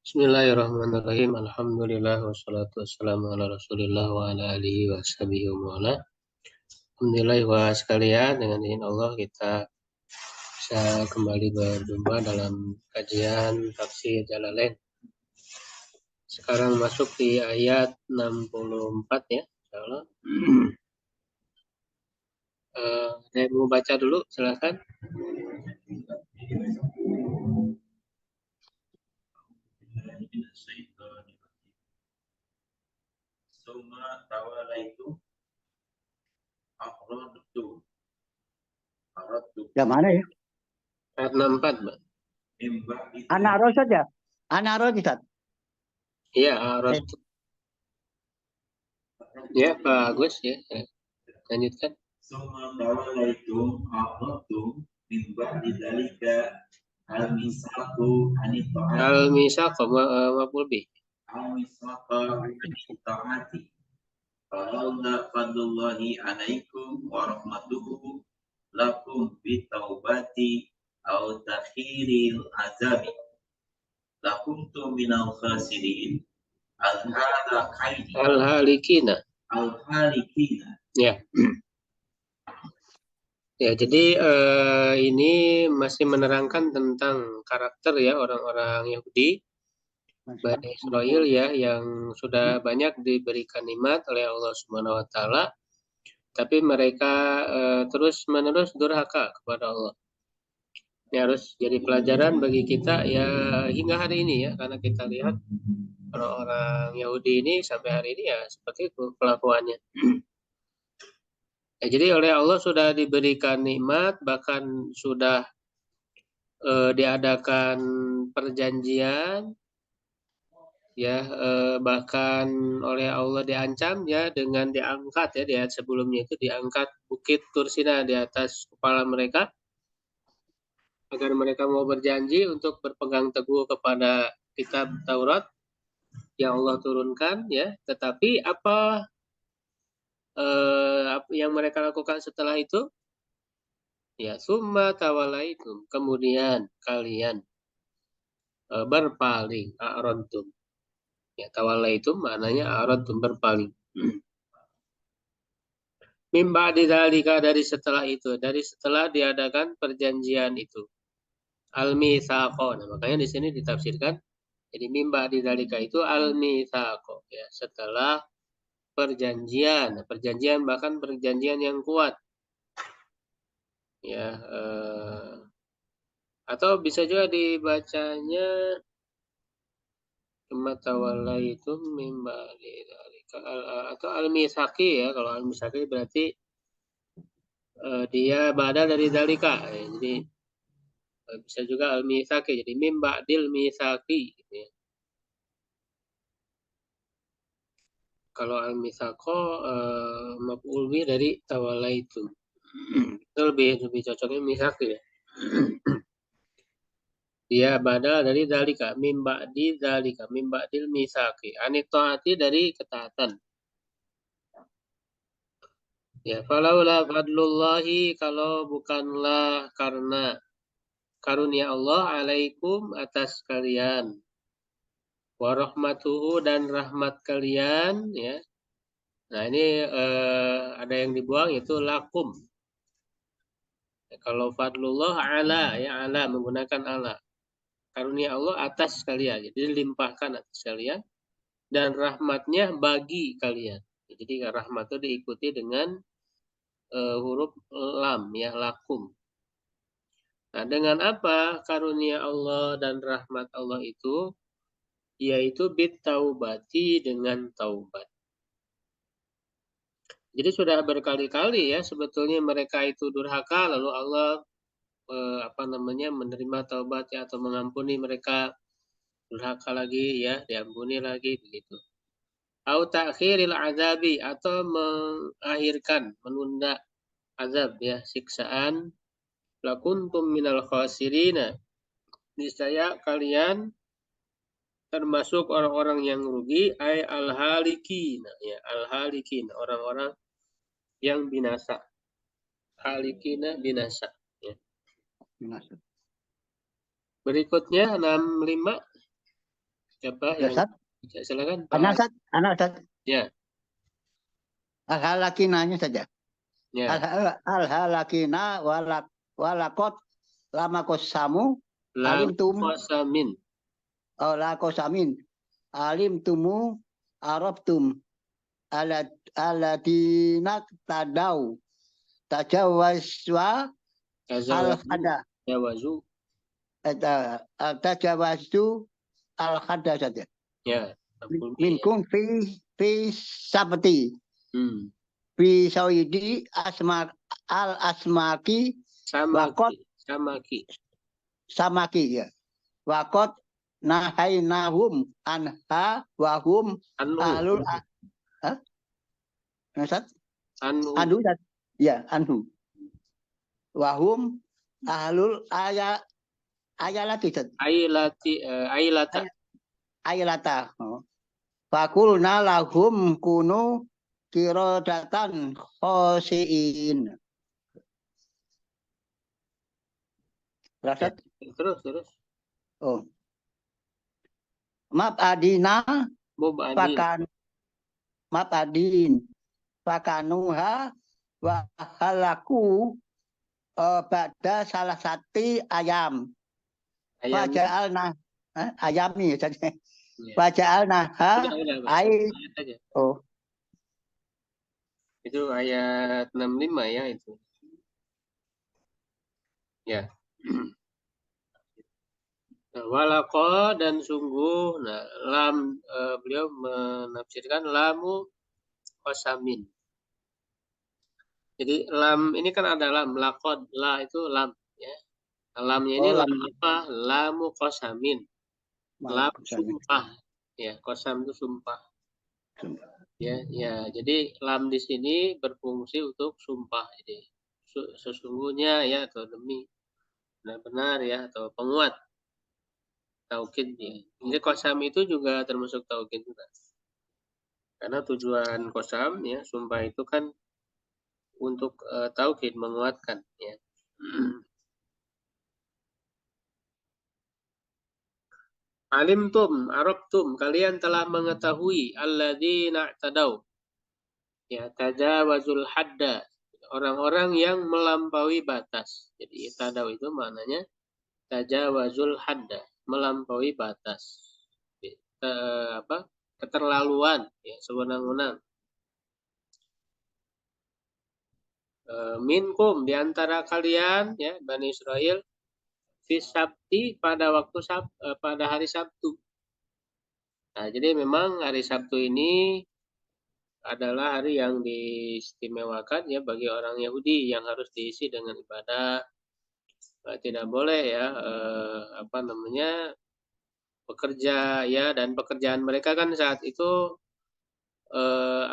Bismillahirrahmanirrahim. Alhamdulillah wassalatu wassalamu ala Rasulillah wa ala alihi wa sahbihi wa mawala. Alhamdulillah wa sekalian, dengan izin Allah kita bisa kembali berjumpa dalam kajian tafsir Jalalain. Sekarang masuk di ayat 64 ya, insyaallah. Saya mau baca dulu, silakan. Summa tawalaitu akhradtu. Ya mana ya? Ayat 64, Mbak. Anak roh saja. Anak roh Ustaz. Iya, aradtu. Ya, bagus ya. Lanjutkan. Summa tawalaitu akhradtu min ba'di dzalika al-misaqu anita'ati. Al-misaq maf'ul bih. Al-misaqa anita'ati. Falaula fadlullahi alaikum wa rahmatuhu lakum bitaubati au takhiril azabi lakuntu minal khasirin Al-halikina. Ya. Ya, jadi ini masih menerangkan tentang karakter ya orang-orang Yahudi, Bani Israel ya, yang sudah banyak diberikan nikmat oleh Allah Subhanahu wa taala, tapi mereka terus-menerus durhaka kepada Allah. Ini harus jadi pelajaran bagi kita ya hingga hari ini ya, karena kita lihat orang-orang Yahudi ini sampai hari ini ya seperti itu kelakuannya. Ya, jadi oleh Allah sudah diberikan nikmat, bahkan sudah diadakan perjanjian, ya bahkan oleh Allah diancam ya dengan diangkat ya, di ayat sebelumnya itu diangkat bukit Tursina di atas kepala mereka agar mereka mau berjanji untuk berpegang teguh kepada kitab Taurat yang Allah turunkan ya. Tetapi apa yang mereka lakukan setelah itu? Ya, summa tawalaitum, kemudian kalian berpaling, a'radtum. Ya, tawalaitum maknanya a'radtum, berpaling. Mim ba'di dzalika, dari setelah itu, dari setelah diadakan perjanjian itu. Al-mitsaqo. Nah, makanya di sini ditafsirkan jadi mim ba'di dzalika itu al-mitsaqo ya, setelah perjanjian, perjanjian bahkan perjanjian yang kuat. Ya, atau bisa juga dibacanya Matawala itu mimba atau al-misaki ya. Kalau al-misaki berarti dia badal dari dalika. Jadi bisa juga al-misaki. Jadi mimba dil misaki. Gitu ya. Kalau al-misako maf'ul bih dari tawala itu. Itu lebih cocoknya misaki ya. Dia badal dari dalika, mimba di dalika, mimba dil misaki. Anitoati dari ketaatan. Ya, falaula fadlullahi, kalau bukanlah karena karunia Allah alaikum atas kalian, warahmatuhu dan rahmat kalian ya. Nah, ini ada yang dibuang yaitu lakum. Ya, kalau fadlullah ala ya, ala menggunakan ala. Karunia Allah atas kalian, jadi dilimpahkan atas kalian, dan rahmatnya bagi kalian. Jadi rahmat itu diikuti dengan huruf lam ya, lakum. Nah, dengan apa karunia Allah dan rahmat Allah itu? Yaitu bit taubati, dengan taubat. Jadi sudah berkali-kali ya sebetulnya mereka itu durhaka, lalu Allah menerima taubat ya, atau mengampuni mereka. Durhaka lagi ya, diampuni lagi begitu. Au ta'khiril azabi, atau mengakhirkan, menunda azab ya, siksaan. Lakuntum minal khasirina, niscaya kalian termasuk orang-orang yang rugi, ay al-halikin ya, al-halikin, orang-orang yang binasa. Halikina, binasa ya. Binasa. Berikutnya 65. Siapa Ya, yang Ustaz. silakan Pak. Anak Ustaz. Ya, Al-halakinanya saja. ya. Al-halakina walakot lama kosamu Lam alim tum qasamin. la kosamin alim tumu arabtum aladina tadau tajawazwa al Tazawazu. hada Tazawazu. tajawaztu al hada saja. Ya. Maf'ul bihi, ya. Minkum fi sabti Hmm. fi sawidi al asmaki wakot Samaki. samaki ya. Wakot nahainahum anha wahum Anu. ahlul Ustaz? Anu. Anhu Ustaz. Ya, anhu. Wahum ahlul ayalati Ustaz. Ailata. Ayalata. Oh. Fakulna lahum kunu kirodatan khosiin. Ustaz? Terus. Oh. Mab adina Mubadin. Fakanuha wa halaku pada salah satu ayam. Faja'alna ayami saja. Faja'alna ai Aja. oh Itu ayat 65 ya itu. Ya. Nah, walaqad dan sungguh, nah lam beliau menafsirkan lamu qasamin. Jadi lam ini kan ada lam, laqad, la itu lam ya. Nah, lamnya ini lam apa? Lamu qasamin. Lam sumpah. Ya, qasam itu sumpah. Ya. Jadi lam di sini berfungsi untuk sumpah. Jadi sesungguhnya ya atau demi benar-benar ya atau penguat. Taukid ya. Jadi qasam itu juga termasuk taukid juga. Karena tujuan qasam ya, sumpah itu kan untuk taukid, menguatkan ya. Alimtum, arabtum, kalian telah mengetahui alladzina tadau. Ya, tajawazul hadda. Orang-orang yang melampaui batas. Jadi tadau itu maknanya tajawazul hadda, melampaui batas. Keterlaluan ya, sewenang-wenang. Minkum di antara kalian ya Bani Israel fi sabti pada pada hari Sabtu. Nah, jadi memang hari Sabtu ini adalah hari yang diistimewakan ya bagi orang Yahudi yang harus diisi dengan ibadah. Tidak boleh ya bekerja ya, dan pekerjaan mereka kan saat itu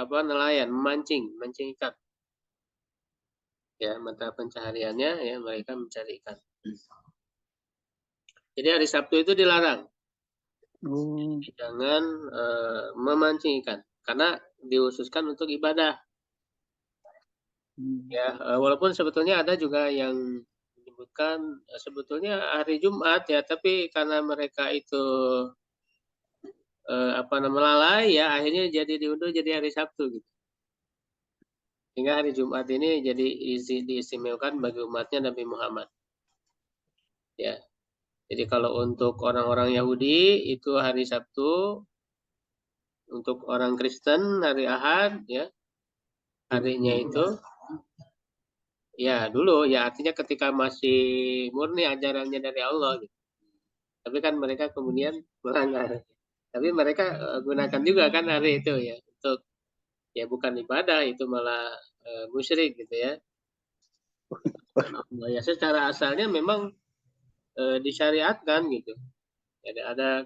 nelayan, mancing ikan. Ya, mata pencahariannya ya mereka mencari ikan. Jadi hari Sabtu itu dilarang. Jangan memancing ikan karena dihususkan untuk ibadah. Ya, walaupun sebetulnya ada juga yang menyebutkan sebetulnya hari Jumat ya, tapi karena mereka itu melalai ya, akhirnya jadi diundur jadi hari Sabtu gitu. Sehingga hari Jumat ini jadi diistimewakan bagi umatnya Nabi Muhammad. Ya. Jadi kalau untuk orang-orang Yahudi itu hari Sabtu, untuk orang Kristen hari Ahad ya. Harinya itu ya dulu ya, artinya ketika masih murni ajarannya dari Allah gitu. Tapi kan mereka kemudian melanggar. Tapi mereka gunakan juga kan hari itu ya untuk ya bukan ibadah, itu malah musyrik gitu ya. Ya secara asalnya memang disyariatkan gitu. Jadi ada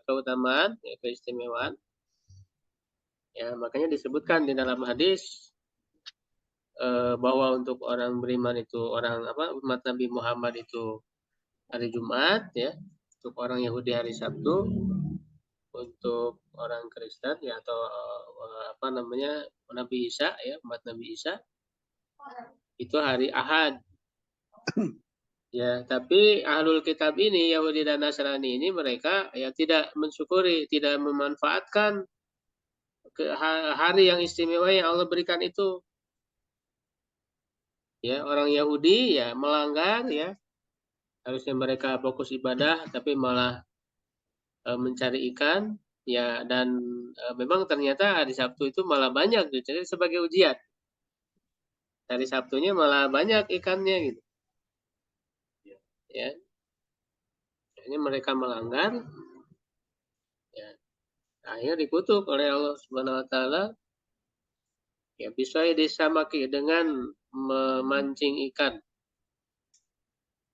keutamaan, ya, keistimewaan. Ya makanya disebutkan di dalam hadis bahwa untuk orang beriman itu umat Nabi Muhammad itu hari Jumat ya, untuk orang Yahudi hari Sabtu, untuk orang Kristen ya atau Nabi Isa ya, umat Nabi Isa itu hari Ahad. Ya, tapi ahlul kitab ini, Yahudi dan Nasrani ini, mereka ya tidak mensyukuri, tidak memanfaatkan hari yang istimewa yang Allah berikan itu. Ya, orang Yahudi ya melanggar ya, harusnya mereka fokus ibadah tapi malah mencari ikan ya, dan memang ternyata hari Sabtu itu malah banyak gitu. Jadi sebagai ujian. Hari Sabtunya malah banyak ikannya gitu. Ya. Ini mereka melanggar, ya, akhirnya dikutuk oleh Allah Subhanahu Wa Taala. Ya, bisa disamaki dengan memancing ikan,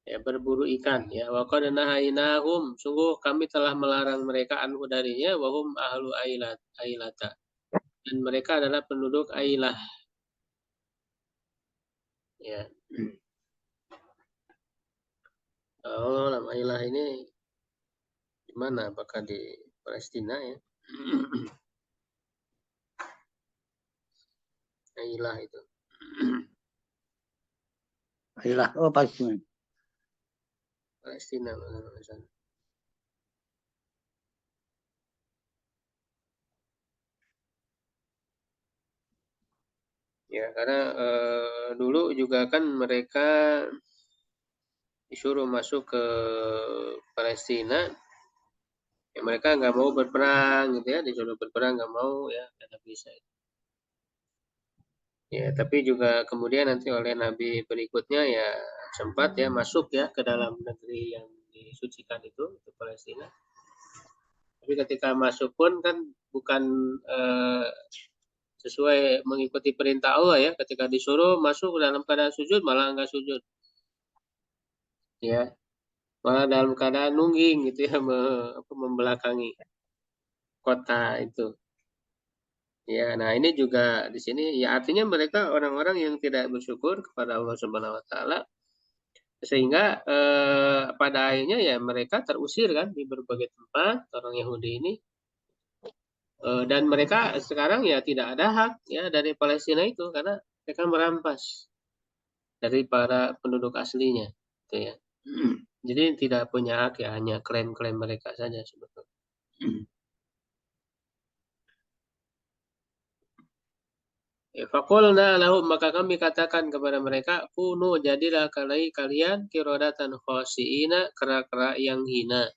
ya, berburu ikan. Ya, wa qad nahainahum, sungguh kami telah melarang mereka anhu darinya, wahum ahlu ailata, dan mereka adalah penduduk Ailah. Ya. Oh, Ailah ini di mana? Apakah di Palestina ya? Ailah itu. Ailah, oh Palestina. Palestina. Ya, karena dulu juga kan mereka disuruh masuk ke Palestina, ya mereka nggak mau berperang gitu ya, disuruh berperang nggak mau ya, karena bisa. Ya, tapi juga kemudian nanti oleh Nabi berikutnya ya sempat ya masuk ya ke dalam negeri yang disucikan itu Palestina. Tapi ketika masuk pun kan bukan sesuai mengikuti perintah Allah ya. Ketika disuruh masuk dalam keadaan sujud malah enggak sujud. Ya, malah dalam keadaan nungging gitu ya, membelakangi kota itu. Ya, nah ini juga di sini ya artinya mereka orang-orang yang tidak bersyukur kepada Allah Subhanahu Wa Taala, sehingga pada akhirnya ya mereka terusir kan di berbagai tempat orang Yahudi ini, dan mereka sekarang ya tidak ada hak ya dari Palestina itu karena mereka merampas dari para penduduk aslinya, gitu ya. Jadi tidak punya hak ya, hanya klaim-klaim mereka saja sebetulnya. Ya, faqulna lahum, maka kami katakan kepada mereka, kunu jadilah kalian kirodatan khosiina, kera-kera yang hina,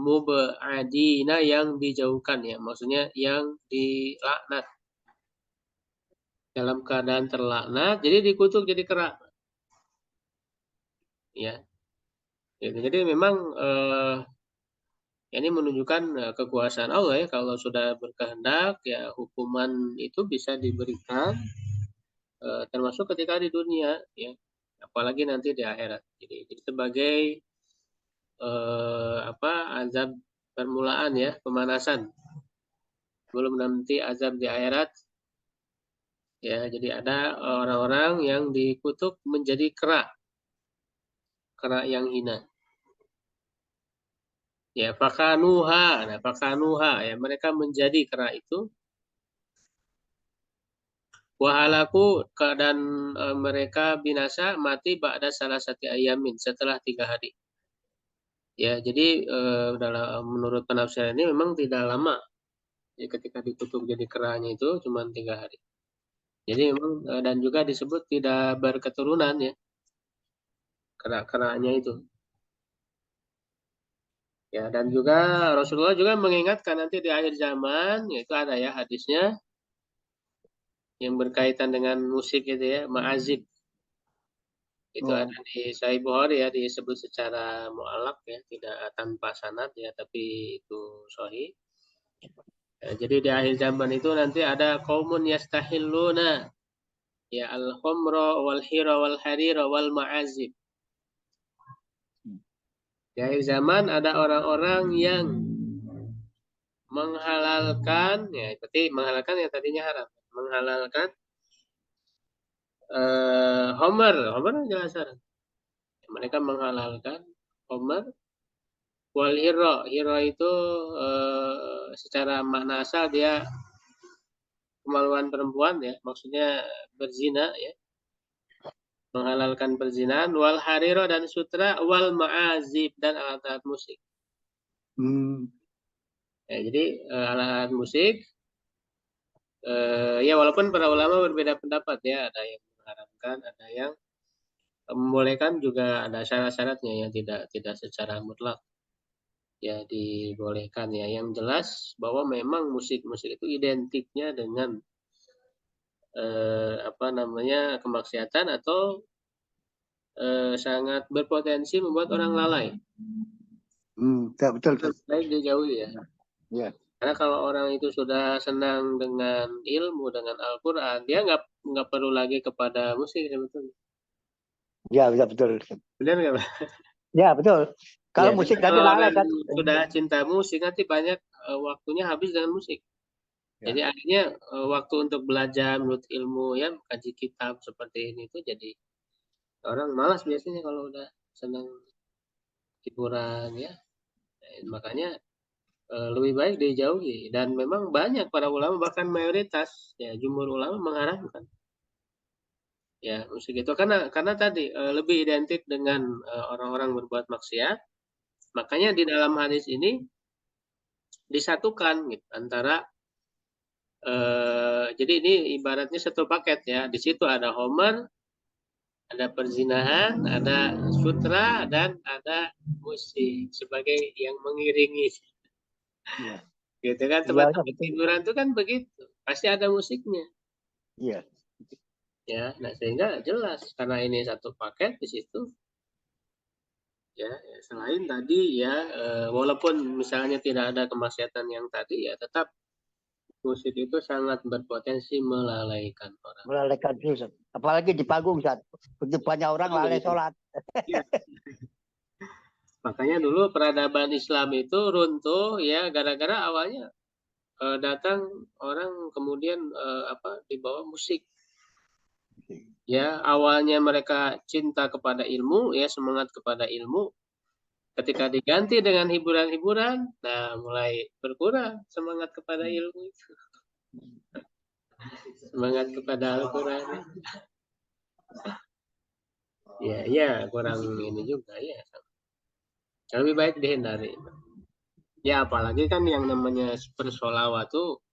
mubadina yang dijauhkan ya, maksudnya yang dilaknat, dalam keadaan terlaknat, jadi dikutuk jadi kera. Ya, jadi memang ini menunjukkan kekuasaan Allah ya, kalau sudah berkehendak ya hukuman itu bisa diberikan termasuk ketika di dunia ya, apalagi nanti di akhirat. Jadi sebagai azab permulaan ya, pemanasan belum nanti azab di akhirat ya. Jadi ada orang-orang yang dikutuk menjadi kera yang hina. Ya, fakanuha. Nah, fakanuha ya, mereka menjadi kera itu. Wahalaku, dan mereka binasa mati ba'da salah satu ayamin, setelah 3 hari. Ya, jadi menurut penafsiran ini memang tidak lama. Ya, ketika dikutuk jadi keranya itu cuma 3 hari. Jadi memang dan juga disebut tidak berketurunan ya, kera-keranya itu. Ya, dan juga Rasulullah juga mengingatkan nanti di akhir zaman, yaitu ada ya hadisnya yang berkaitan dengan musik itu ya, ma'azib. Itu ada di Sahih Bukhari ya, disebut secara mu'allaq ya, tidak tanpa sanad ya, tapi itu sahih. Ya, jadi di akhir zaman itu nanti ada qaumun yastahilluna ya al-khamra wal hira wal harira wal ma'azib. Di akhir zaman ada orang-orang yang menghalalkan ya, berarti menghalalkan yang tadinya haram, menghalalkan homer jelas haram. Mereka menghalalkan homer wal hiro itu secara makna asal dia kemaluan perempuan ya, maksudnya berzina ya. menghalalkan perzinahan, wal hariro dan sutra, wal ma'azib dan alat-alat musik. Ya, jadi alat-alat musik, ya walaupun para ulama berbeda pendapat ya, ada yang mengharamkan, ada yang membolehkan, juga ada syarat-syaratnya yang tidak secara mutlak ya dibolehkan ya. Yang jelas bahwa memang musik-musik itu identiknya dengan kemaksiatan atau sangat berpotensi membuat orang lalai. Betul. Baik dijauhi ya. Ya. Karena kalau orang itu sudah senang dengan ilmu, dengan Al-Quran, dia nggak perlu lagi kepada musik sebetulnya. Ya, betul. Benar nggak, Pak? Ya, betul. Kalau Ya, musik kalau tadi lalai orang kan. sudah cinta musik, nanti banyak waktunya habis dengan musik. Ya. Jadi akhirnya waktu untuk belajar menurut ilmu ya, kaji kitab seperti ini tuh jadi orang malas biasanya kalau udah senang hiburan ya. Makanya lebih baik dijauhi, dan memang banyak para ulama, bahkan mayoritas ya jumhur ulama mengharamkan ya musik itu karena tadi lebih identik dengan orang-orang berbuat maksiat. Makanya di dalam hadis ini disatukan gitu, antara jadi ini ibaratnya satu paket ya. Di situ ada homer, ada perzinahan, ada sutra, dan ada musik sebagai yang mengiringi. Iya. Gitu kan, tempat-tempat hiburan itu kan begitu, pasti ada musiknya. Iya. Ya, nah sehingga jelas karena ini satu paket di situ. Ya, selain tadi ya, walaupun misalnya tidak ada kemaksiatan yang tadi ya, tetap musik itu sangat berpotensi melalaikan orang. Melalaikan Ustaz. Apalagi di panggung, Ustaz. Begitu banyak orang lalai sholat. Ya. Makanya dulu peradaban Islam itu runtuh ya gara-gara awalnya datang orang kemudian dibawa musik. Ya, awalnya mereka cinta kepada ilmu, ya semangat kepada ilmu. Ketika diganti dengan hiburan-hiburan, nah mulai berkurang semangat kepada ilmu itu. Semangat kepada Al-Quran. Ya, kurang ini juga ya. Lebih baik dihindari. Ya, apalagi kan yang namanya bersolawat tuh,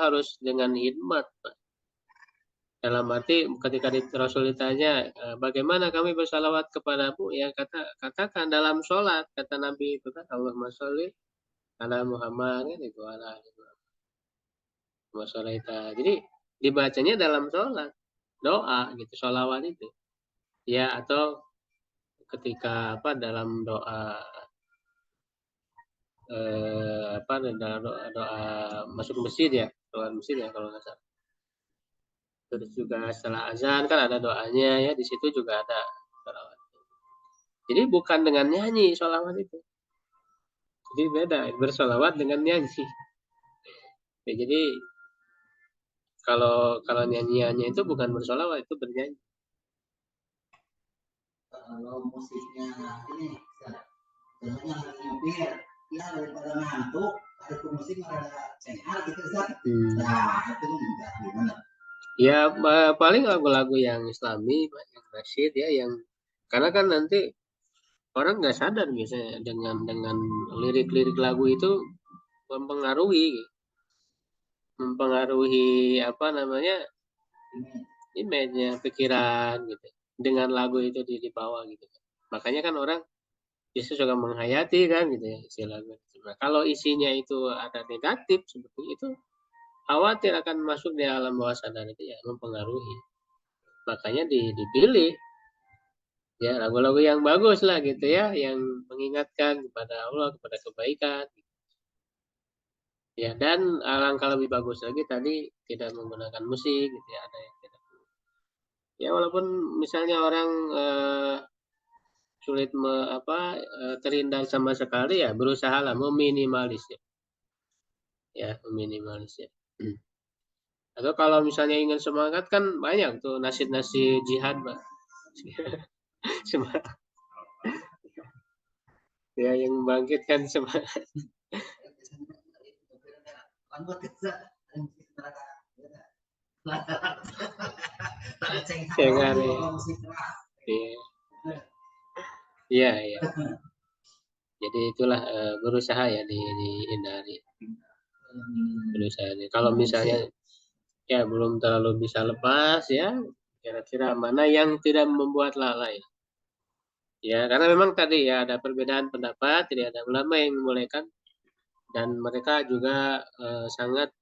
harus dengan hikmat, Pak. Dalam arti ketika Rasul ditanya, bagaimana kami bersalawat kepadamu? Ya katakan dalam sholat, kata Nabi itu kan, Allahumma sholli ala Muhammad kan itu ala masalah. Jadi dibacanya dalam sholat, doa gitu, sholawat itu. Ya, atau ketika dalam doa dalam doa masuk masjid ya, doa masjid ya kalau nggak salah. Terus juga setelah azan kan ada doanya ya, di situ juga ada sholawat. Jadi bukan dengan nyanyi sholawat itu. Jadi beda bersolawat dengan nyanyi. Ya, jadi kalau nyanyiannya itu bukan bersolawat, itu bernyanyi. Kalau musiknya ini, contohnya nyopir, ya daripada ngantuk, ada musik ada cengar gitu, nah itu enggak gimana? Ya paling lagu-lagu yang Islami, yang nasyid ya, yang karena kan nanti orang nggak sadar biasanya dengan lirik-lirik lagu itu mempengaruhi image-nya, pikiran gitu. Dengan lagu itu dibawa gitu. Makanya kan orang justru suka menghayati kan gitu ya istilahnya. Nah, kalau isinya itu ada negatif seperti itu, khawatir akan masuk di alam bawah sadar itu ya, mempengaruhi. Makanya dipilih ya lagu-lagu yang bagus lah gitu ya, yang mengingatkan kepada Allah, kepada kebaikan. Ya, dan alangkah lebih bagus lagi tadi tidak menggunakan musik gitu ya, ada yang tidak. Ya walaupun misalnya orang sulit terhindar sama sekali ya, berusahalah meminimalis ya. Ya, meminimalis ya. Atau kalau misalnya ingin semangat kan banyak tuh nasyid-nasyid jihad, Pak. Semangat. Ya, yang membangkitkan semangat. Cengari. Iya, iya. Jadi itulah berusaha ya dihindari. Berusaha. Kalau misalnya ya belum terlalu bisa lepas ya, kira-kira mana yang tidak membuat lalai. Ya, karena memang tadi ya ada perbedaan pendapat, tidak ada ulama yang membolehkan dan mereka juga sangat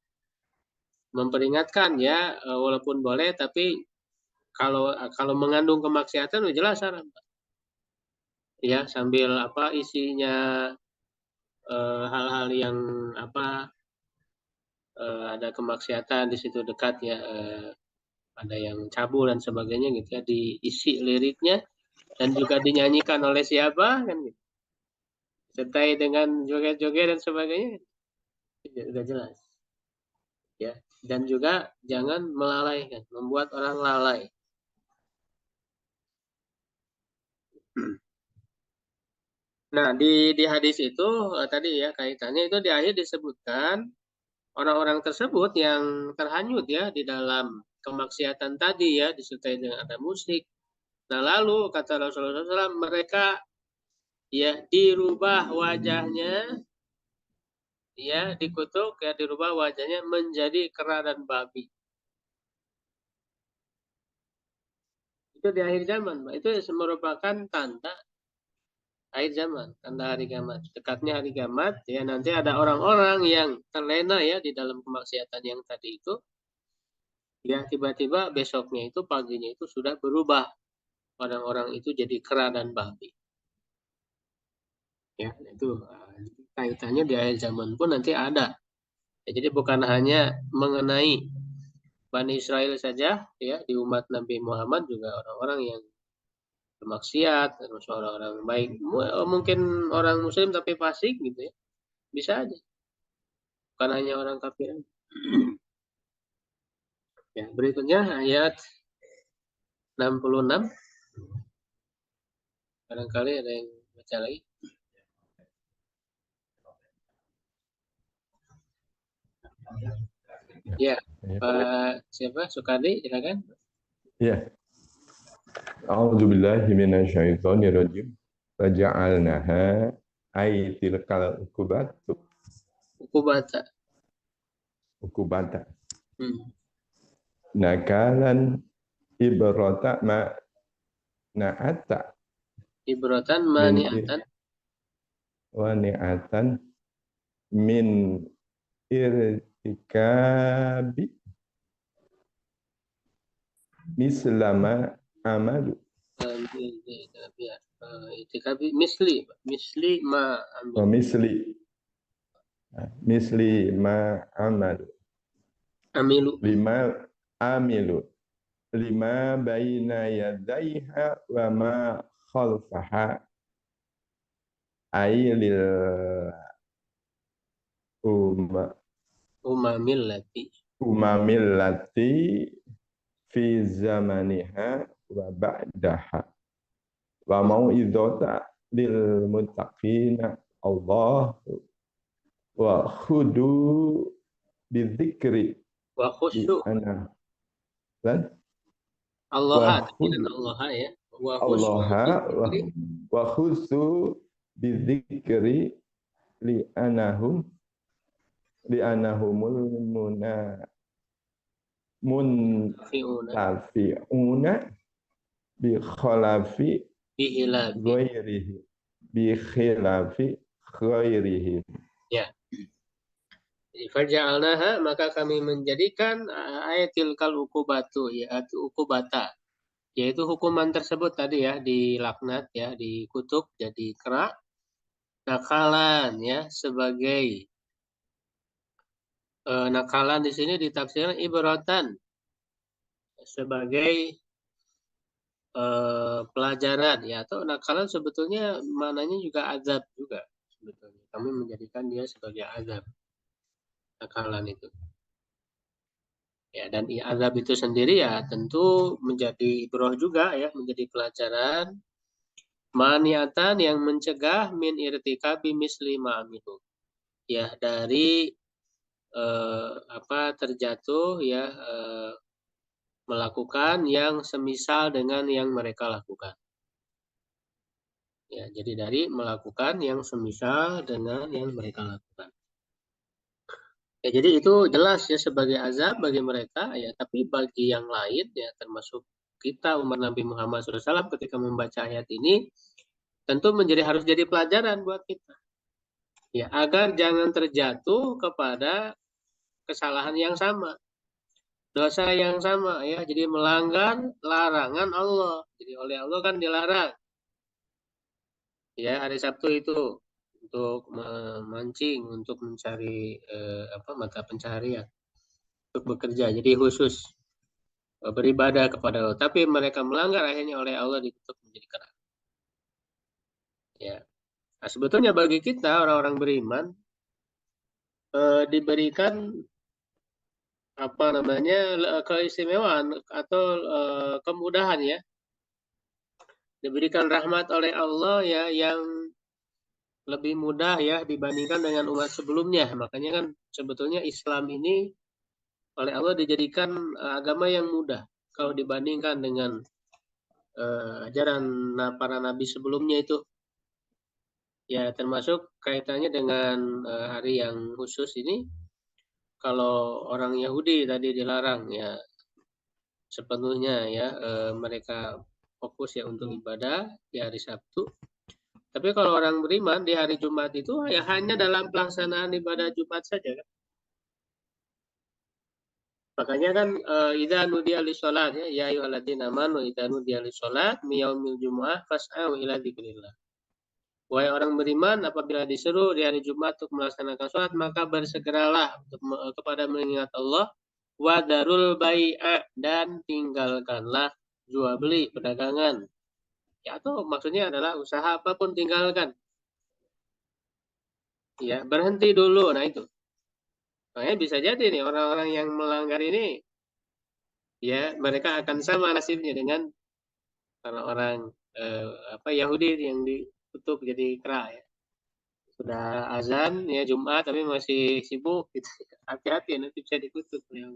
memperingatkan ya, walaupun boleh tapi kalau mengandung kemaksiatan jelas haram. Ya, sambil apa isinya hal-hal yang apa ada kemaksiatan di situ dekat ya, ada yang cabul dan sebagainya gitu ya, diisi liriknya dan juga dinyanyikan oleh siapa kan gitu. Sertai dengan joget-joget dan sebagainya sudah jelas. Ya, dan juga jangan melalaikan, membuat orang lalai. Nah, di hadis itu tadi ya kaitannya itu di akhir disebutkan orang-orang tersebut yang terhanyut ya di dalam kemaksiatan tadi ya disertai dengan ada musik. Nah, lalu kata Rasulullah SAW mereka ya dirubah wajahnya ya dikutuk ya dirubah wajahnya menjadi kera dan babi. Itu di akhir zaman, Pak. Itu merupakan tanda akhir zaman, tanda hari kiamat. Dekatnya hari kiamat, ya nanti ada orang-orang yang terlena ya di dalam kemaksiatan yang tadi itu. Ya tiba-tiba besoknya itu paginya itu sudah berubah. Orang-orang itu jadi kera dan babi. Ya itu kaitannya di akhir zaman pun nanti ada. Ya, jadi bukan hanya mengenai Bani Israel saja, ya di umat Nabi Muhammad juga orang-orang yang bermaksiat, termasuk orang-orang baik, mungkin orang Muslim tapi fasik gitu ya, bisa aja. Bukan hanya orang kafir. Ya, berikutnya ayat 66. Barangkali ada yang baca lagi. Ya, Pak siapa? Sukadi, silakan. Ya. A'udzubillahi minasyaitonirrajim. Faja'alnaha ay tilkal Ukubata. ukubata. Nakalan ibrata ma na'ata. Ibratan mani'atan. Wa ni'atan min irtikabi mislama amalu. Itikabi misli ma Wa misli ma amalu. amilu. Lima baina yadaiha wa ma khalfaha ailil umamillati fi zamaniha wa ba'daha wa mau'izata lil muttaqina Allah wa khudu bidzikri Wa khusyu. ana dan Allah ya. wa khusu bidzikri li anahumul muntafi'una bi khalafi ghairihi. Ya. Faja'alnaha maka kami menjadikan ayatil kal ukubatu yaitu ukubata, yaitu hukuman tersebut tadi ya dilaknat ya dikutuk jadi kera, nakalan ya sebagai nakalan di sini ditafsirkan ibratan sebagai pelajaran ya, atau nakalan sebetulnya maknanya juga azab juga sebetulnya. Kami menjadikan dia sebagai azab nakalan itu. Ya, dan azab itu sendiri ya tentu menjadi ibroh juga ya, menjadi pelajaran maniatan yang mencegah min irtikabi misli ma'amilu. Ya, dari terjatuh ya melakukan yang semisal dengan yang mereka lakukan. Ya, jadi dari melakukan yang semisal dengan yang mereka lakukan. Ya, jadi itu jelas ya sebagai azab bagi mereka ya, tapi bagi yang lain ya termasuk kita umat Nabi Muhammad SAW ketika membaca ayat ini tentu harus jadi pelajaran buat kita. Ya, agar jangan terjatuh kepada kesalahan yang sama, dosa yang sama ya, jadi melanggar larangan Allah. Jadi oleh Allah kan dilarang ya hari Sabtu itu untuk memancing, untuk mencari mata pencaharian, untuk bekerja. Jadi khusus beribadah kepada Allah. Tapi mereka melanggar, akhirnya oleh Allah ditutup menjadi kera. Ya. Nah, sebetulnya bagi kita orang-orang beriman diberikan keistimewaan atau kemudahan ya, diberikan rahmat oleh Allah ya yang lebih mudah ya dibandingkan dengan umat sebelumnya. Makanya kan sebetulnya Islam ini oleh Allah dijadikan agama yang mudah kalau dibandingkan dengan ajaran para nabi sebelumnya itu. Ya termasuk kaitannya dengan hari yang khusus ini. Kalau orang Yahudi tadi dilarang ya sepenuhnya ya mereka fokus ya untuk ibadah di hari Sabtu. Tapi kalau orang beriman di hari Jumat itu ya hanya dalam pelaksanaan ibadah Jumat saja kan. Makanya kan idza nudiya lis-shalat ya ayyuhalladzina amanu idza nudiya lis-shalat miyaumil jumu'ah fas'au ila dzikrillah. Wahai orang beriman, apabila diseru di hari Jumat untuk melaksanakan sholat, maka bersegeralah kepada mengingat Allah. Wadarul bai'a, dan tinggalkanlah jual beli perdagangan. Ya, atau maksudnya adalah usaha apapun tinggalkan. Ya, berhenti dulu. Nah itu. Makanya bisa jadi nih orang-orang yang melanggar ini, ya mereka akan sama nasibnya dengan orang-orang Yahudi yang ditutup jadi kera ya. Sudah azan ya Jumat tapi masih sibuk gitu. Hati-hati nanti bisa dikutuk ya.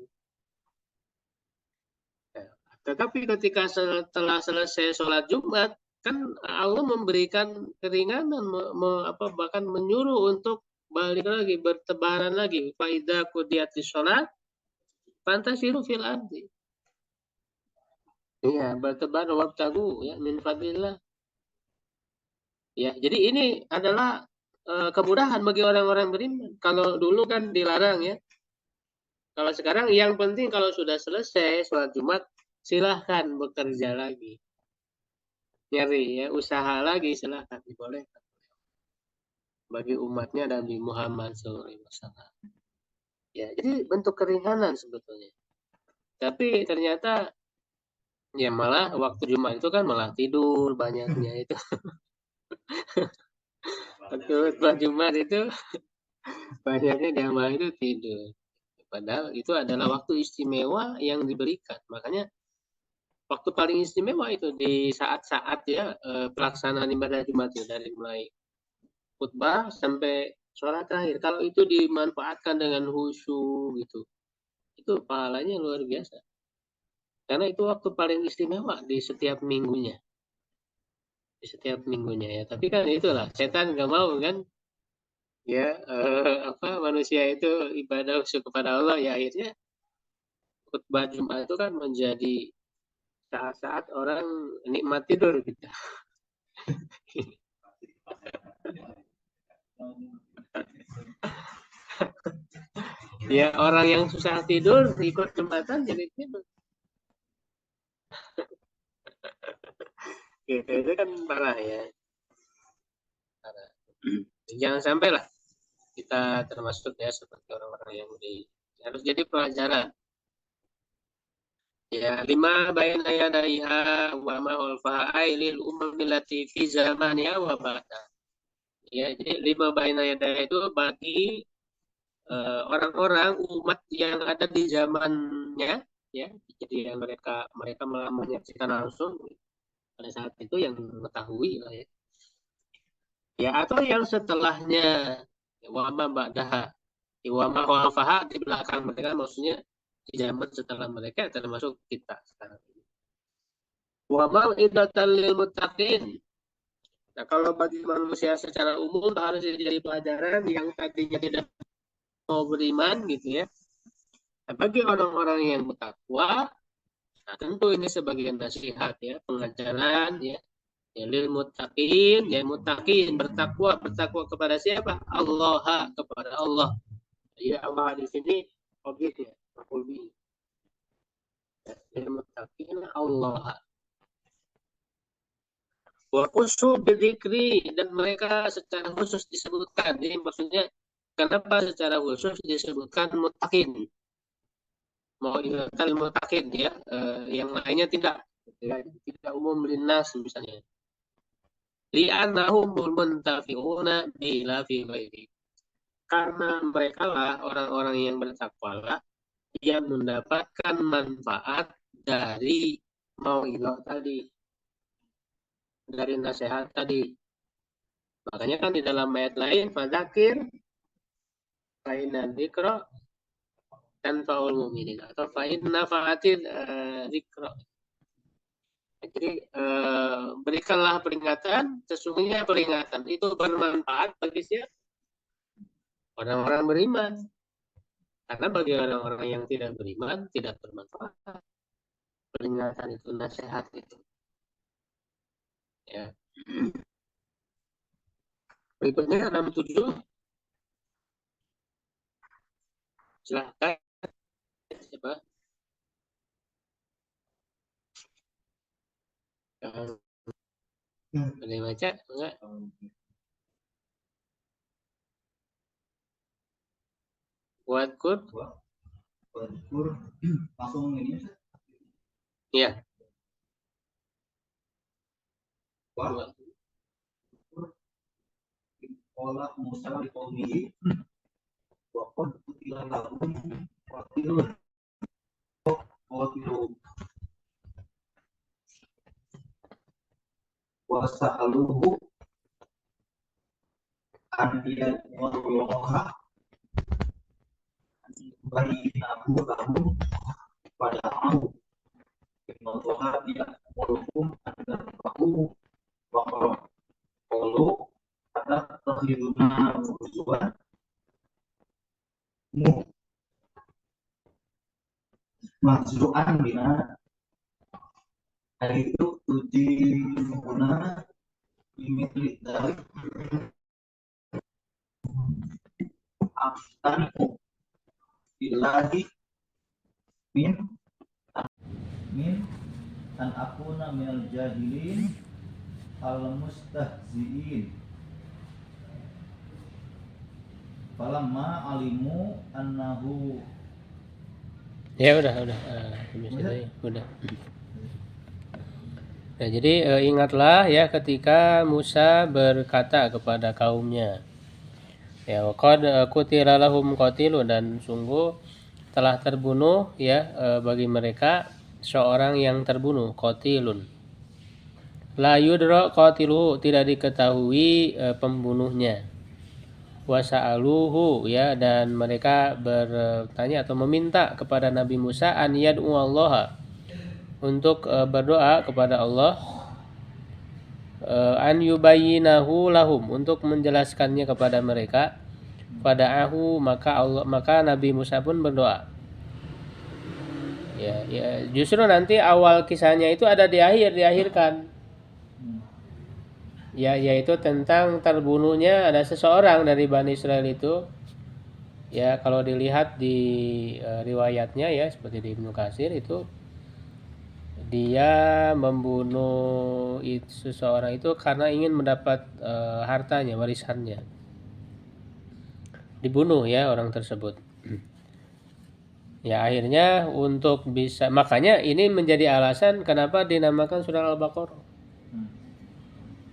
Tetapi ketika setelah selesai sholat Jumat kan Allah memberikan keringanan bahkan menyuruh untuk balik lagi bertebaran lagi faida qudiyatis sholat fantasiru fil ardi. Iya, bertebar wabtagu ya min fadlillah. Ya, jadi ini adalah kemudahan bagi orang-orang beriman. Kalau dulu kan dilarang ya. Kalau sekarang yang penting kalau sudah selesai sholat Jumat, silahkan bekerja lagi. Nyari ya, usaha lagi silahkan dibolehkan. Bagi umatnya Nabi Muhammad SAW. Ya, jadi bentuk keringanan sebetulnya. Tapi ternyata ya malah waktu Jumat itu kan malah tidur banyaknya itu. Waktu Jumat itu banyaknya jamaah itu tidur. Padahal itu adalah waktu istimewa yang diberikan. Makanya waktu paling istimewa itu di saat-saat ya pelaksanaan ibadah Jumat itu dari mulai khutbah sampai sholat terakhir. Kalau itu dimanfaatkan dengan khusyuk gitu, itu pahalanya luar biasa. Karena itu waktu paling istimewa di setiap minggunya. Di setiap minggunya ya. Tapi kan itulah setan nggak mau kan. Ya manusia itu ibadah khusyuk kepada Allah ya akhirnya khutbah Jumat itu kan menjadi saat-saat orang nikmat tidur gitu. Ya orang yang susah tidur ikut Jumatan jadi tidur. Gitu, itu kan parah ya. Parah. Jangan sampai lah kita termasuk ya seperti orang-orang yang harus jadi pelajaran. Ya, 5 baina yadaiha wa ma'ul fa'ailil umamillati fi zamaniha wa ba'da. Ya, jadi 5 baina yadaiha itu bagi orang-orang umat yang ada di zamannya ya. Jadi yang mereka menyaksikan langsung pada saat itu yang mengetahui lah ya. Ya, atau yang setelahnya wa ma ba'daha. Wa ma khalfaha di belakang mereka maksudnya di zaman setelah mereka, termasuk kita sekarang ini. Wa mau'izatan lil muttaqin. Nah, kalau bagi manusia secara umum harus jadi pelajaran yang tadinya tidak mau beriman gitu ya. Nah, bagi orang-orang yang bertakwa, nah tentu ini sebagai nasihat ya, pengajaran ya. Ya lil muttaqin, ya muttaqin bertakwa kepada siapa? Allah, kepada Allah. Ya Allah di sini objeknya, maf'ul bihi. Lil muttaqin Allah. Wa khusus bidzikri, dan mereka secara khusus disebutkan. Jadi maksudnya kenapa secara khusus disebutkan muttaqin? Mau ilatal muttaqin ya, yang lainnya tidak. Ya, tidak umum linnas misalnya. Li'annahum muntafi'una bila fi ghairi. Karena mereka lah orang-orang yang bertakwalah yang mendapatkan manfaat dari mau'izah tadi, dari nasihat tadi. Makanya kan di dalam ayat lain fadzakir fa inna dzikra tanfa'ul mu'minin, atau fa inna fa'atil dzikra. Jadi berikanlah peringatan, sesungguhnya peringatan itu bermanfaat bagi siapa? Orang-orang beriman. Karena bagi orang-orang yang tidak beriman tidak bermanfaat. Peringatan itu, nasihat itu. Ya. Berikutnya 67. Silahkan. Siapa? Boleh baca? Enggak? Wadkur? Langsung ini. Iya. Olah Musa di kaumi wakon kutilan lahum wakilun wasa'aluhu andiyan wallaha bayinahu lahum pada'ahu innallaha ya'murukum an tarfa'u wa qalu ada takhiruna usulan maksudnya bina itu uji guna ini dari aftaniku ilahi min an akuna minal jahilin al mustahziin falamma alimu annahu. Ya udah. Udah. Nah, jadi ingatlah ya ketika Musa berkata kepada kaumnya, ya waqad qutila lahum qatilun, dan sungguh telah terbunuh ya bagi mereka seorang yang terbunuh, qatilun. La yudra qatiluhu, tidak diketahui pembunuhnya. Wasa'aluhu, ya, dan mereka bertanya atau meminta kepada Nabi Musa an yad'u Allah, untuk berdoa kepada Allah, an yubayyinahu lahum, untuk menjelaskannya kepada mereka. Fada'ahu, maka Nabi Musa pun berdoa. Ya, justru nanti awal kisahnya itu ada diakhirkan. Ya, yaitu tentang terbunuhnya ada seseorang dari Bani Israel itu. Ya, kalau dilihat di riwayatnya ya, seperti di Ibnu Katsir itu, dia membunuh seseorang itu karena ingin mendapat hartanya, warisannya. Dibunuh ya orang tersebut. Ya, akhirnya untuk bisa, makanya ini menjadi alasan kenapa dinamakan surah Al-Baqarah.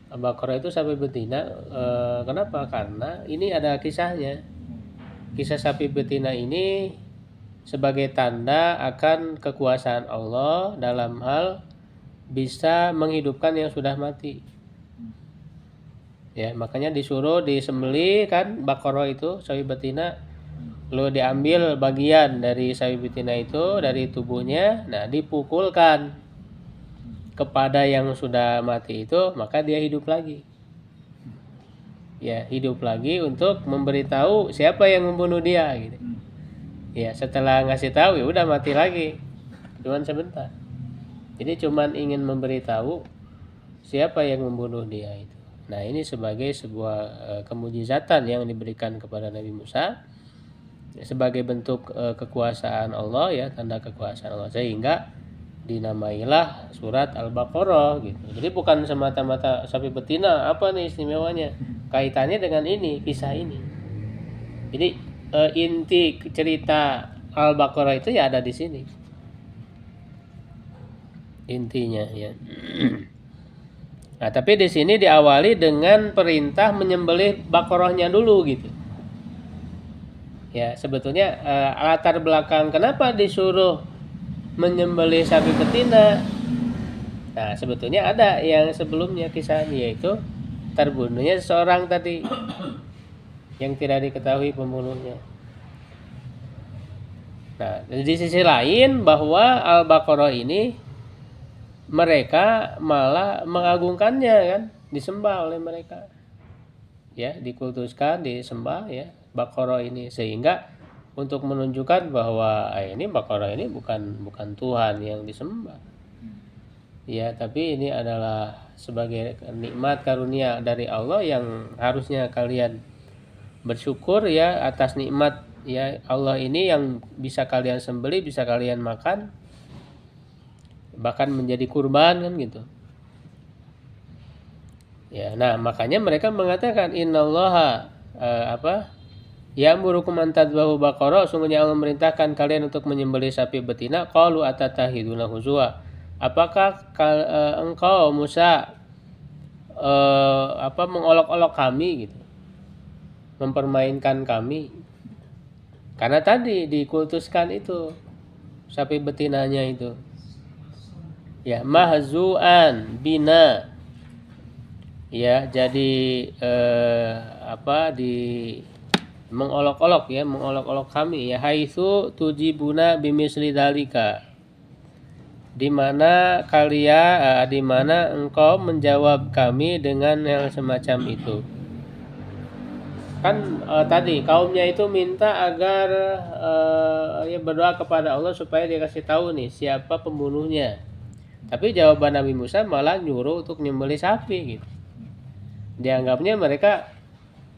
Al-Baqarah itu sapi betina. Kenapa? Karena ini ada kisahnya. Kisah sapi betina ini sebagai tanda akan kekuasaan Allah dalam hal bisa menghidupkan yang sudah mati. Ya, makanya disuruh disembelih kan Baqarah itu sapi betina Lalu diambil bagian dari sapi betina itu dari tubuhnya, nah dipukulkan kepada yang sudah mati itu, maka dia hidup lagi. Ya, hidup lagi untuk memberitahu siapa yang membunuh dia gitu. Ya, setelah ngasih tahu ya udah mati lagi. Cuman sebentar. Jadi cuman ingin memberitahu siapa yang membunuh dia itu. Nah, ini sebagai sebuah kemujizatan yang diberikan kepada Nabi Musa sebagai bentuk kekuasaan Allah ya, tanda kekuasaan Allah, sehingga dinamailah surat Al-Baqarah gitu. Jadi bukan semata-mata sapi betina, apa nih istimewanya? Kaitannya dengan ini, kisah ini. Jadi inti cerita Al-Baqarah itu ya ada di sini. Intinya ya. Nah, tapi di sini diawali dengan perintah menyembelih Baqarahnya dulu gitu. Ya, sebetulnya latar belakang kenapa disuruh menyembelih sapi betina. Nah, sebetulnya ada yang sebelumnya kisahnya, yaitu terbunuhnya seseorang tadi yang tidak diketahui pembunuhnya. Nah, di sisi lain bahwa Al-Baqarah ini mereka malah mengagungkannya kan, disembah oleh mereka. Ya, dikultuskan, disembah ya Baqarah ini, sehingga untuk menunjukkan bahwa ini Baqarah ini bukan Tuhan yang disembah. Ya, tapi ini adalah sebagai nikmat karunia dari Allah yang harusnya kalian bersyukur ya atas nikmat ya Allah ini yang bisa kalian sembelih, bisa kalian makan, bahkan menjadi kurban kan gitu. Ya, nah makanya mereka mengatakan innallaha ya'murukum an tadbahu baqarah, sungguhnya Allah memerintahkan kalian untuk menyembelih sapi betina. Qalu atatahiduna huzwa, apakah engkau Musa mengolok-olok kami gitu, mempermainkan kami? Karena tadi dikultuskan itu sapi betinanya itu ya mahzu'an bina ya, jadi mengolok-olok ya, mengolok-olok kami ya, haitsu tujibuna bimisli dalika, di mana engkau menjawab kami dengan yang semacam itu. Kan tadi kaumnya itu minta agar berdoa kepada Allah supaya dia kasih tahu nih siapa pembunuhnya. Tapi jawaban Nabi Musa malah nyuruh untuk nyembelih sapi gitu. Dianggapnya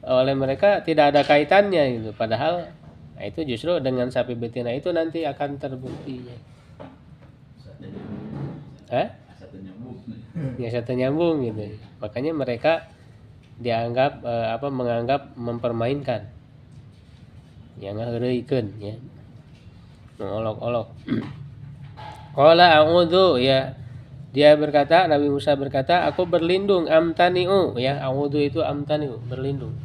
oleh mereka tidak ada kaitannya gitu, padahal itu justru dengan sapi betina itu nanti akan terbukti. Satu nyambung gitu. Makanya mereka dianggap menganggap mempermainkan, yang ngeureuykeun ya, mengolok-olok. Qala a'udzu ya, dia berkata, Nabi Musa berkata, aku berlindung, amtani'u ya, a'udzu itu amtani'u, berlindung.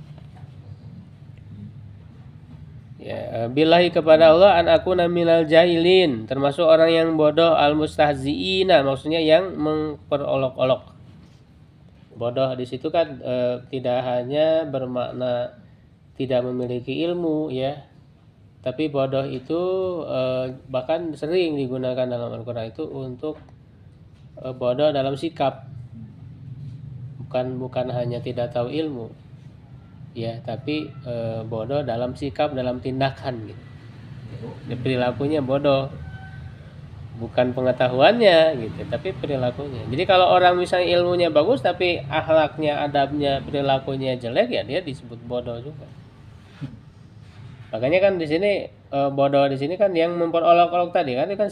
Ya, billahi kepada Allah, an akuna minal jahilin, termasuk orang yang bodoh, al mustahziina, maksudnya yang memperolok-olok. Bodoh di situ kan tidak hanya bermakna tidak memiliki ilmu ya, tapi bodoh itu bahkan sering digunakan dalam Al-Qur'an itu untuk bodoh dalam sikap, bukan hanya tidak tahu ilmu ya, tapi bodoh dalam sikap, dalam tindakan gitu. Perilakunya bodoh, bukan pengetahuannya gitu, tapi perilakunya. Jadi kalau orang misalnya ilmunya bagus tapi akhlaknya, adabnya, perilakunya jelek, ya dia disebut bodoh juga. Makanya kan di sini bodoh di sini kan yang memperolok-olok tadi kan itu kan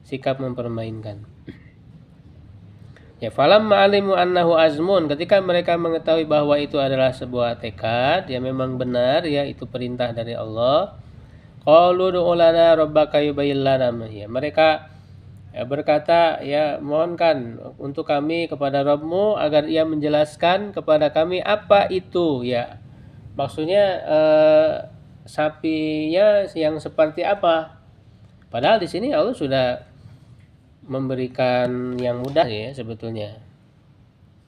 sikap mempermainkan. Ya, falam ma'alimu annahu azmun, ketika mereka mengetahui bahwa itu adalah sebuah tekad, ya memang benar ya itu perintah dari Allah. Qalu du'u lana rabbaka yubayyin lana ma hiya. Mereka berkata, ya mohonkan untuk kami kepada Rabbmu agar ia menjelaskan kepada kami apa itu ya. Maksudnya sapinya yang seperti apa? Padahal di sini Allah sudah memberikan yang mudah ya sebetulnya.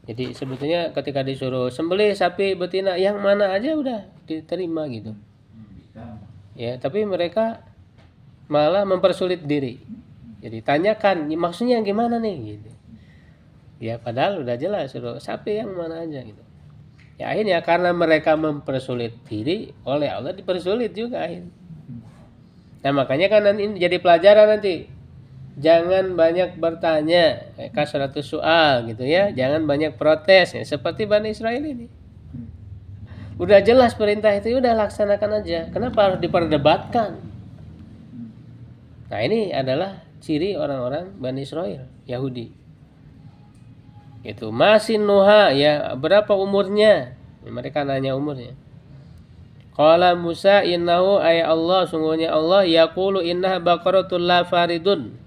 Jadi sebetulnya ketika disuruh sembelih sapi betina yang mana aja udah diterima gitu. Ya, tapi mereka malah mempersulit diri. Jadi tanyakan, maksudnya yang gimana nih gitu. Ya padahal udah jelas suruh sapi yang mana aja gitu. Ya akhirnya karena mereka mempersulit diri, oleh Allah dipersulit juga akhirnya. Nah makanya kan ini jadi pelajaran nanti. Jangan banyak bertanya, kasratus soal gitu ya. Jangan banyak protes ya, seperti Bani Israil ini. Udah jelas perintah itu, udah laksanakan aja. Kenapa harus diperdebatkan? Nah ini adalah ciri orang-orang Bani Israil, Yahudi. Itu masih Nuha ya, berapa umurnya? Mereka nanya umurnya. Qala Musa innahu ay Allah, sungguhnya Allah yaqulu innaha baqaratul la faridun.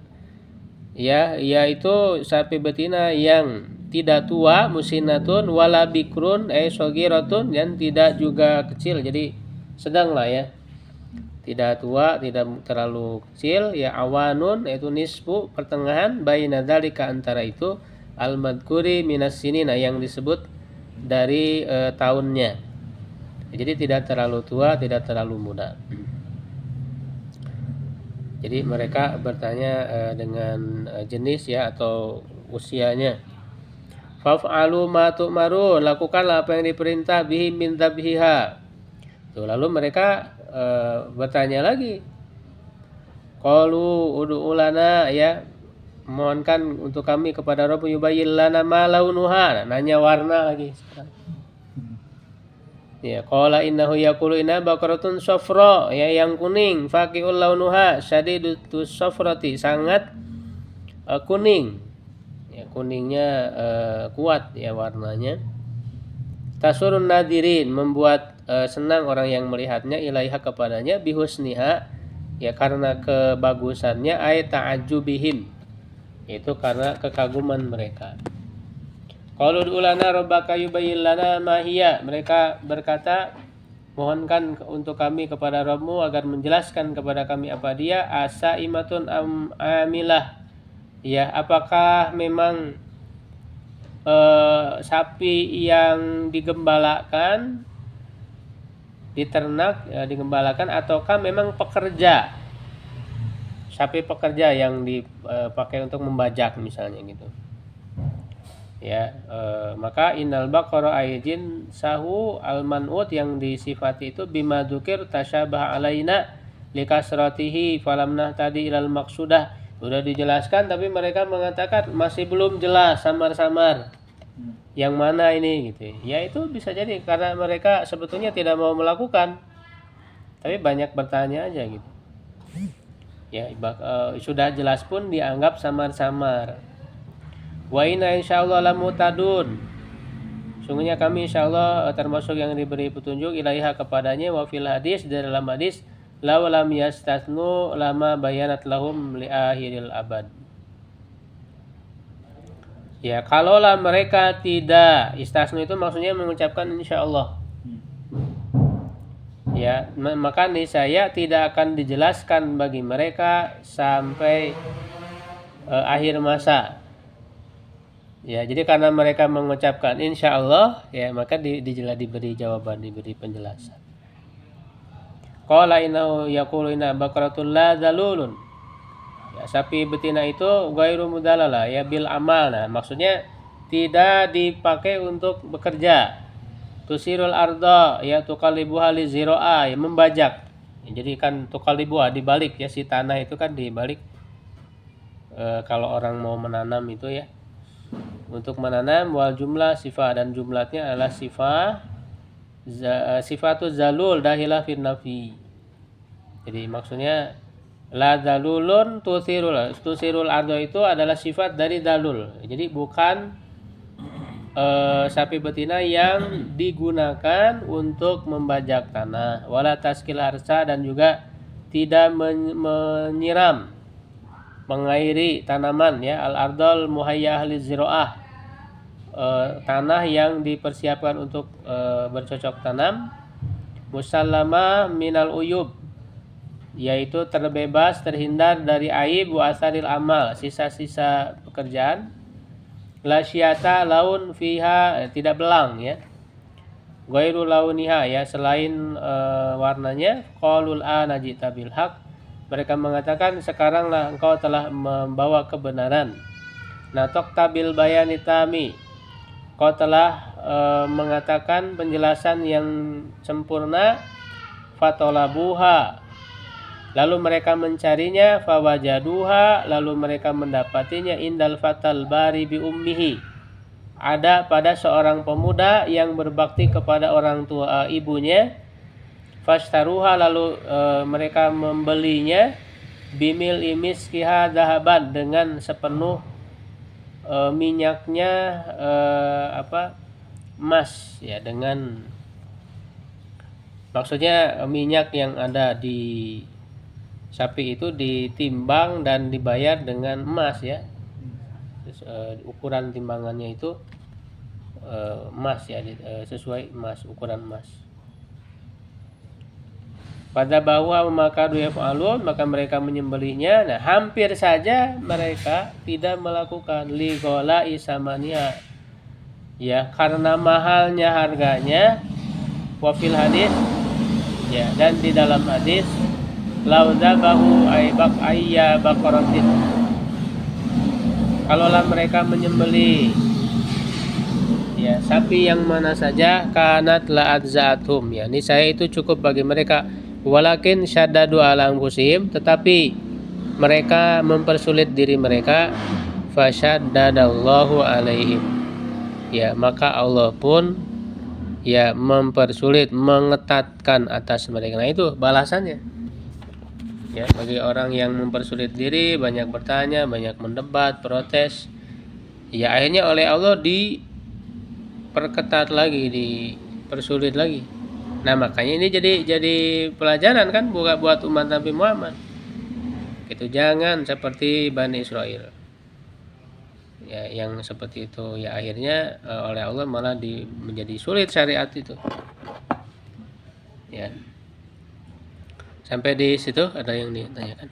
Ya, yaitu sapi betina yang tidak tua, musinatun wala bikrun ay sagiratun, dan tidak juga kecil. Jadi sedang lah ya. Tidak tua, tidak terlalu kecil, ya awanun yaitu nisfu, pertengahan, baina dzalika antara itu al-madkuri minas sinina yang disebut dari tahunnya. Jadi tidak terlalu tua, tidak terlalu muda. Jadi mereka bertanya dengan jenis ya atau usianya. Faf'alu ma tu'marun, lakukanlah apa yang diperintah bihi min dzabhiha. Lalu mereka bertanya lagi. Qalu ud'u lana, ya, mohonkan untuk kami kepada Rabb yubayyin lana ma launuha, nanya warna lagi sekarang. Ya, qala innahu yaqulu inna baqaratun safra, ya yang kuning, faqiul launuha syadidutus safrati, sangat kuning. Ya, kuningnya kuat ya warnanya. Tasurun nadirin, membuat senang orang yang melihatnya, ilaiha kepadanya, bihusniha, ya karena kebagusannya, ay ta'ajjubihim, itu karena kekaguman mereka. Qalu ud'u lana rabbaka yubayyin lana ma hiya, mereka berkata, mohonkan untuk kami kepada Rabbmu agar menjelaskan kepada kami apa dia, asaimatun amilah, ya apakah memang sapi yang digembalakan, diternak, digembalakan, ataukah memang pekerja, sapi pekerja yang dipakai untuk membajak misalnya gitu. Ya, maka innal baqara ayjin sahu al-man'ut, yang disifati itu bima dzukir tasyabah alaina likasratihi falam nahtadi ilal maqsudah. Sudah dijelaskan tapi mereka mengatakan masih belum jelas, samar-samar. Yang mana ini gitu. Ya itu bisa jadi karena mereka sebetulnya tidak mau melakukan, tapi banyak bertanya aja gitu. Ya, sudah jelas pun dianggap samar-samar. Wa inna insyaallah lamutadun, sungguhnya kami insyaallah termasuk yang diberi petunjuk, ilaiha kepadanya, wa fil hadis, dalam hadis, law lam yastathnu lama bayanat lahum li akhiril abad. Ya, kalaulah mereka tidak istasnu, itu maksudnya mengucapkan insyaallah. Ya, maka niscaya tidak akan dijelaskan bagi mereka sampai akhir masa. Ya, jadi karena mereka mengucapkan insyaallah, ya maka diberi jawaban, diberi penjelasan. Qala innahu yaqulu inna baqaratul la dzalulun. Ya, sapi betina itu ghairu mudallala, ya bil amal. Nah, maksudnya tidak dipakai untuk bekerja. Tusirul arda, ya tuqallibuha li ziro'a, ya membajak. Ya, jadi kan tuqallibuha dibalik, ya si tanah itu kan dibalik. Kalau orang mau menanam itu ya, untuk menanam, wal jumlah sifat, dan jumlahnya adalah sifatul zalul dahilah fin nafi. Jadi maksudnya la zalulun tusirul ardo, itu adalah sifat dari zalul. Jadi bukan sapi betina yang digunakan untuk membajak tanah, wala taskil harsa, dan juga tidak menyiram, mengairi tanaman, ya al ardal muhayyah li ziro'ah, tanah yang dipersiapkan untuk bercocok tanam, musallama minal uyub, yaitu terbebas, terhindar dari aib, wa asaril amal, sisa-sisa pekerjaan, la syiata laun fiha, tidak belang ya, ghairu launiha, ya selain warnanya. Qalul ana jita bil haq, mereka mengatakan sekaranglah engkau telah membawa kebenaran. Natok tabil bayani tami, kau telah mengatakan penjelasan yang sempurna. Fatolabuha, lalu mereka mencarinya. Fawajaduha, lalu mereka mendapatinya. Indal fatal bari bi ummihi, ada pada seorang pemuda yang berbakti kepada orang tua ibunya. Fashtaruha, lalu mereka membelinya. Bimil imiskiha dahaban, dengan sepenuh minyaknya emas, ya, dengan maksudnya minyak yang ada di sapi itu ditimbang dan dibayar dengan emas, ya. Ukuran timbangannya itu emas, ya, sesuai emas, ukuran emas. Pada bahwa maka yaf'alun, maka mereka menyembelihnya. Nah, hampir saja mereka tidak melakukan ligola isamania, ya, karena mahalnya harganya. Wafil hadis, ya, dan di dalam hadis, laudabahu aibak ayya baqaratin, kalaulah mereka menyembelih, ya, sapi yang mana saja, kanat la'adza'athum, ya, niscaya itu cukup bagi mereka. Walakin syaddadu ala anfusihim, tetapi mereka mempersulit diri mereka. Fasyaddadallahu alaihim, ya, maka Allah pun, ya, mempersulit, mengetatkan atas mereka. Nah, itu balasannya, ya, bagi orang yang mempersulit diri, banyak bertanya, banyak mendebat, protes, ya, akhirnya oleh Allah diperketat lagi, dipersulit lagi. Nah, makanya ini jadi pelajaran kan buat umat Nabi Muhammad. Itu jangan seperti Bani Israel, ya, yang seperti itu, ya, akhirnya oleh Allah malah menjadi sulit syariat itu, ya. Sampai di situ ada yang ditanyakan.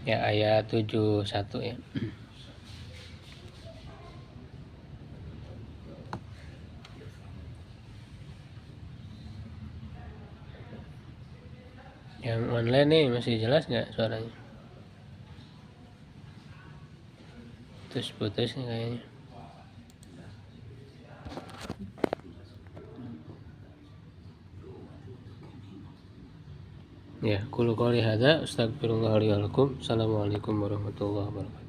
Ya, ayat 71, ya. Yang online nih masih jelas nggak suaranya? Putus nih kayaknya. Ya, qul qouli hadza astaghfirullah li wa lakum. Assalamualaikum warahmatullahi wabarakatuh.